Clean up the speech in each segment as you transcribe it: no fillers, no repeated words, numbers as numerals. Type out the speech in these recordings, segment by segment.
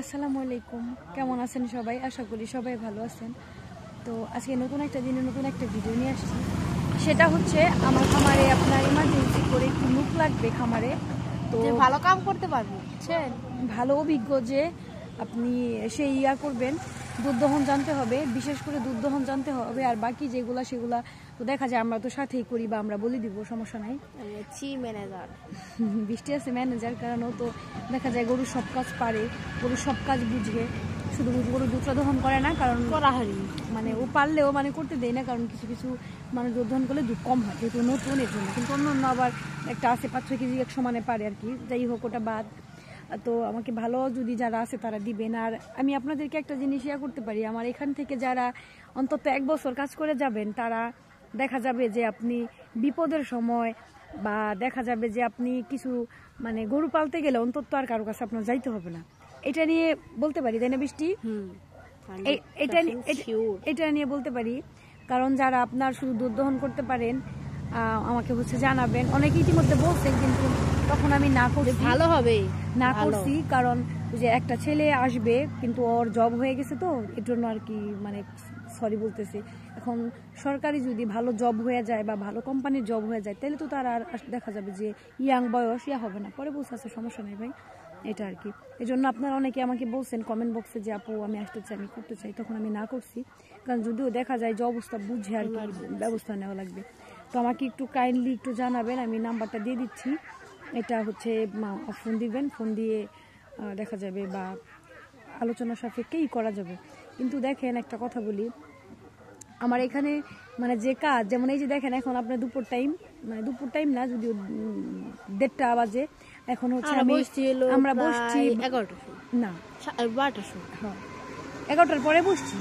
আসসালামু আলাইকুম, কেমন আছেন সবাই? আশা করি সবাই ভালো আছেন। তো আজকে নতুন একটা দিনে নতুন একটা ভিডিও নিয়ে আসছি। সেটা হচ্ছে আমার খামারে আপনার ইমার্জেন্সি করে একটু লুক লাগবে খামারে। তো ভালো কাম করতে পারবো, বুঝছেন, ভালো অভিজ্ঞ যে আপনি সেই করবেন, দুধ দহন জানতে হবে, বিশেষ করে দুধ দহন জানতে হবে। আর বাকি যেগুলা সেগুলা তো দেখা যায় আমরা তো সাথেই করি বা আমরা বলে দিব, সমস্যা নাই। ম্যানেজার বৃষ্টি আছে ম্যানেজার, কারণ ও তো দেখা যায় গরুর সব কাজ পারে, গরুর সব কাজ বুঝবে, শুধু গরুর দুধটা দহন করে না, কারণ মানে ও পারলেও মানে করতে দেয় না, কারণ কিছু কিছু মানুষ দুধ দহন করলে দুধ কম হয়, যেহেতু নতুন এর জন্য। কিন্তু অন্য অন্য আবার একটা আছে 5-6 কেজি এক সমানে পারে আর কি। যাই হোক, ওটা বাদ। তো আমাকে ভালো যদি যারা আছে তারা দিবেন। আর আমি আপনাদেরকে একটা জিনিস শেয়ার করতে পারি, আমার এখান থেকে যারা অন্তত 1 বছর কাজ করে যাবেন, তারা দেখা যাবে যে আপনি বিপদের সময় বা দেখা যাবে যে আপনি কিছু মানে গরু পালতে গেলে অন্তত আর কারো কাছে আপনার যাইতে হবে না। এটা নিয়ে বলতে পারি, তাই না বৃষ্টি? এটা নিয়ে বলতে পারি, কারণ যারা আপনার শুধু দুধ দহন করতে পারেন আমাকে হচ্ছে জানাবেন। অনেকে ইতিমধ্যে বলছেন, কিন্তু তখন আমি না করছি, ভালো হবে না করছি, কারণ যে একটা ছেলে আসবে কিন্তু ওর জব হয়ে গেছে, তো এর জন্য আর কি মানে সরি বলতেছি। এখন সরকারি যদি ভালো জব হয়ে যায় বা ভালো কোম্পানির জব হয়ে যায়, তাহলে তো তার আর দেখা যাবে যে ইয়াং বয়স হবে না, পরে বলছে আছে সমস্যা নেই ভাই, এটা আর কি। এই জন্য আপনারা অনেকে আমাকে বলছেন কমেন্ট বক্সে যে আপু আমি আসতে চাই, আমি করতে চাই, তখন আমি না করছি, কারণ যদিও দেখা যায় যে অবস্থা বুঝে আর কি ব্যবস্থা নেওয়া লাগবে। তো আমাকে একটু কাইন্ডলি একটু জানাবেন, আমি নাম্বারটা দিয়ে দিচ্ছি, এটা হচ্ছে ফোন দিবেন, ফোন দিয়ে দেখা যাবে বা আলোচনা সাপেক্ষেই করা যাবে। কিন্তু দেখেন একটা কথা বলি, আমার এখানে মানে যে কাজ, যেমন এই যে দেখেন এখন আপনার দুপুর টাইম, মানে দুপুর টাইম না, যদিও 1:30 বাজে, এখন হচ্ছে আমরা বসছি 11টা না 12টার সময়, 11টার পরে বসছি,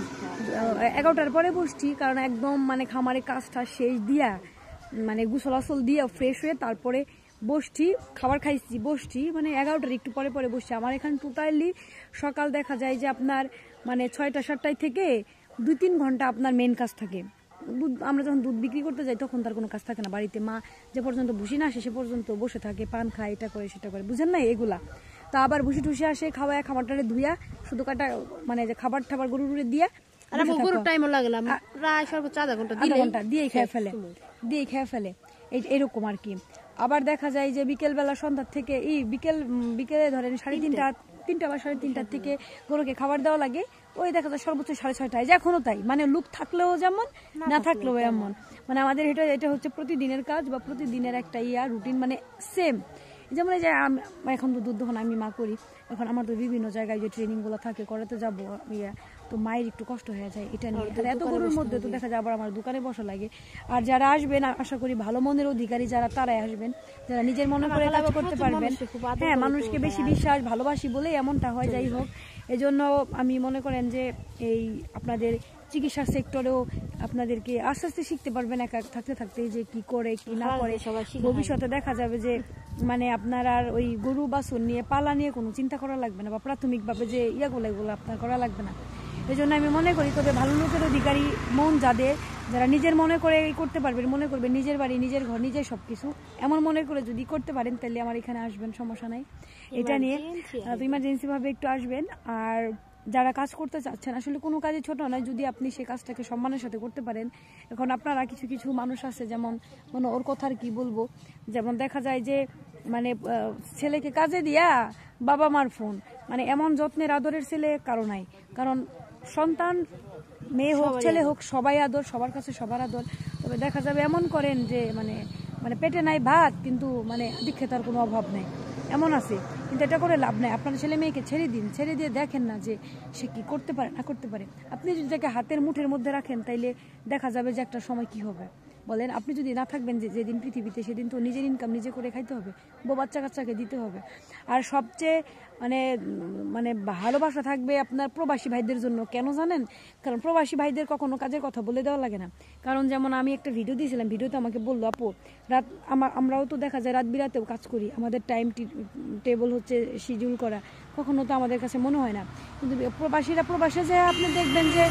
11টার পরে বসছি, কারণ একদম মানে খামারে কাজটা শেষ দিয়া মানে গোসল আসল দিয়ে ফ্রেশ হয়ে তারপরে বসছি, খাবার খাইছি, বসছি মানে 11টার একটু পরে পরে বসছি। আমার এখানে টোটালি সকাল দেখা যায় যে আপনার মানে 6টা-7টায় থেকে 2-3 ঘন্টা আপনার মেন কাজ থাকে। দুধ আমরা যখন দুধ বিক্রি করতে যাই তখন তার কোনো কাজ থাকে না, বাড়িতে মা যে পর্যন্ত ভুসি না আসে সে পর্যন্ত বসে থাকে, পান খায়, এটা করে সেটা করে, বুঝেন না এগুলা। তো আবার ভুসি টুসি আসে, খাওয়ায়, খাবারটারে ধুইয়া শুধু কাটা মানে যে খাবার টাবার গরুরে দিয়া প্রায় সর্বোচ্চ আধা ঘন্টা দিয়েই খেয়ে ফেলে এরকম আর কি। আবার দেখা যায় যে বিকেলবেলা সন্ধ্যার থেকে বিকেলে ধরেন 3:30 বা 3:30 থেকে গরুকে খাবার দেওয়া লাগে, ওই দেখা যায় সর্বোচ্চ 6:30, যে এখনো তাই, মানে লুক থাকলেও যেমন না থাকলেও এমন, মানে আমাদের এটা হচ্ছে প্রতিদিনের কাজ বা প্রতিদিনের একটা রুটিন, মানে সেম। যেমন এই যে এখন তো দুধ দহন আমি মা করি, এখন আমার তো বিভিন্ন জায়গায় যে ট্রেনিংগুলো থাকে করাতে যাবো তো মায়ের একটু কষ্ট হয়ে যায় এটা নিয়ে। আর এত গরুর মধ্যে তো দেখা যায় আবার আমার দোকানে বসা লাগে। আর যারা আসবেন আশা করি ভালো মনের অধিকারী যারা, তারাই আসবেন, যারা নিজের মনে করে কাজ করতে পারবেন। হ্যাঁ, মানুষকে বেশি বিশ্বাস ভালোবাসি বলেই এমনটা হয়। যাই হোক, এজন্য আমি মনে করেন যে এই আপনাদের চিকিৎসা সেক্টরেও আপনাদেরকে আস্তে আস্তে শিখতে পারবেন, একা থাকতে থাকতে, যে কি করে কি না করে। ভবিষ্যতে দেখা যাবে যে মানে আপনার আর ওই গরু বাছুর নিয়ে পালা নিয়ে কোনো চিন্তা করা লাগবে না, বা প্রাথমিকভাবে যে এগুলো আপনার করা লাগবে না। এই জন্য আমি মনে করি, তবে ভালো লোকের অধিকারী মন যাদের, যারা নিজের মনে করে করতে পারবেন, মনে করবেন নিজের বাড়ি, নিজের ঘর, নিজের সবকিছু এমন মনে করে যদি করতে পারেন, তাহলে আমার এখানে আসবেন, সমস্যা নাই এটা নিয়ে। তো ইমার্জেন্সি ভাবে একটু আসবেন। আর যারা কাজ করতে চাচ্ছেন, আসলে কোনো কাজে ছোট নয়, যদি আপনি সেই কাজটাকে সম্মানের সাথে করতে পারেন। এখন আপনারা কিছু কিছু মানুষ আছে, যেমন মানে ওর কথা আর কি বলবো, যেমন দেখা যায় যে মানে ছেলেকে কাজে দিয়া বাবা মার ফোন, মানে এমন যত্নের আদরের ছেলে কারো নাই, কারণ সন্তান মেয়ে হোক ছেলে হোক সবাই আদর, সবার কাছে সবার আদর। তবে দেখা যাবে এমন করেন যে মানে মানে পেটে নাই ভাত, কিন্তু মানে দিক্ষে তার কোনো অভাব নেই, এমন আছে। কিন্তু এটা করে লাভ নাই। আপনার ছেলে মেয়েকে ছেড়ে দিন, ছেড়ে দিয়ে দেখেন না যে সে কি করতে পারে না করতে পারে। আপনি যদি তাকে হাতের মুঠের মধ্যে রাখেন, তাইলে দেখা যাবে যে একটা সময় কি হবে বলেন। আপনি যদি না থাকবেন যেদিন পৃথিবীতে, সেদিন তো নিজের ইনকাম নিজে করে খাইতে হবে, বাচ্চা কাচ্চাকে দিতে হবে। আর সবচেয়ে মানে মানে ভালোবাসা থাকবে আপনার প্রবাসী ভাইদের জন্য। কেন জানেন? কারণ প্রবাসী ভাইদের কখনো কাজের কথা বলে দেওয়া লাগে না। কারণ যেমন আমি একটা ভিডিও দিয়েছিলাম, ভিডিওতে আমাকে বললো আপু রাত আমরাও তো দেখা যায় রাত বিরাতেও কাজ করি, আমাদের টাইম টেবল হচ্ছে শিডিউল করা, কখনো তো আমাদের কাছে মনে হয় না। কিন্তু প্রবাসীরা প্রবাসে যায় আপনি দেখবেন যে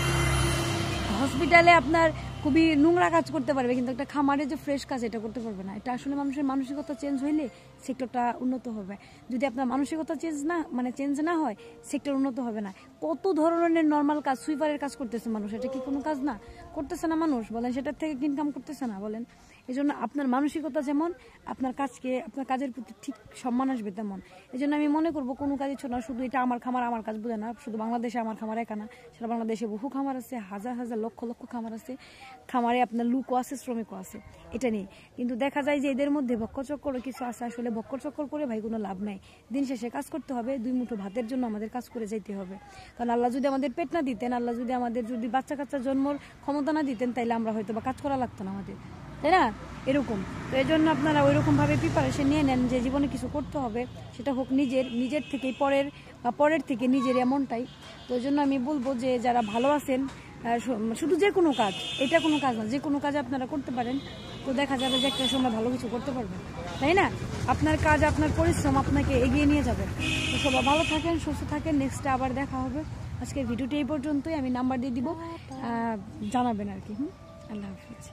হসপিটালে আপনার খুবই নোংরা কাজ করতে পারবে, কিন্তু একটা খামারে যে ফ্রেশ কাজ এটা করতে পারবে না। এটা আসলে মানুষের মানসিকতা চেঞ্জ হইলে সেক্টরটা উন্নত হবে। যদি আপনার মানসিকতা চেঞ্জ না হয় সেক্টর উন্নত হবে না। কত ধরনের নর্মাল কাজ, সুইপারের কাজ করতেছে মানুষ, এটা কি কোনো কাজ না? করতেছে না মানুষ? বলেন, সেটার থেকে ইনকাম করতেছে না? বলেন। এই জন্য আপনার মানসিকতা যেমন, আপনার কাজের প্রতি ঠিক সম্মান আসবে তেমন। এই জন্য আমি মনে করবো কোনো কাজই ছোট না, শুধু এটা আমার খামার আমার কাজ বোঝে না। শুধু বাংলাদেশে আমার খামার একা না, সারা বাংলাদেশে বহু খামার আছে, হাজার হাজার লক্ষ লক্ষ খামার আছে। খামারে আপনার লোকও আছে, শ্রমিকও আছে, এটা নিয়ে। কিন্তু দেখা যায় যে এদের মধ্যে ভক্কচক্কর কিছু আছে। আসলে ভক্কচক্কর করে ভাই কোনো লাভ নাই। দিন শেষে কাজ করতে হবে, 2 মুঠো ভাতের জন্য আমাদের কাজ করে যেতে হবে। কারণ আল্লাহ যদি আমাদের পেট না দিতেন, আল্লাহ যদি আমাদের বাচ্চা কাচ্চা জন্মর ক্ষমতা না দিতেন, তাইলে আমরা হয়তো বা কাজ করা লাগতো না আমাদের, তাই না? এরকম। তো এই জন্য আপনারা ওইরকমভাবে প্রিপারেশন নিয়ে নেন যে জীবনে কিছু করতে হবে, সেটা হোক নিজের থেকেই, পরের থেকে নিজের, এমনটাই। তো ওই জন্য আমি বলবো যে যারা ভালো আছেন, শুধু যে কোনো কাজ, এটা কোনো কাজ না, যে কোনো কাজ আপনারা করতে পারেন। তো দেখা যাবে যে একটা সময় ভালো কিছু করতে পারবেন, তাই না? আপনার কাজ, আপনার পরিশ্রম আপনাকে এগিয়ে নিয়ে যাবে। তো সবাই ভালো থাকেন, সুস্থ থাকেন। নেক্সটে আবার দেখা হবে। আজকের ভিডিওটি এই পর্যন্তই। আমি নাম্বার দিয়ে দিব, জানাবেন আর কি। আল্লাহ হাফিজ।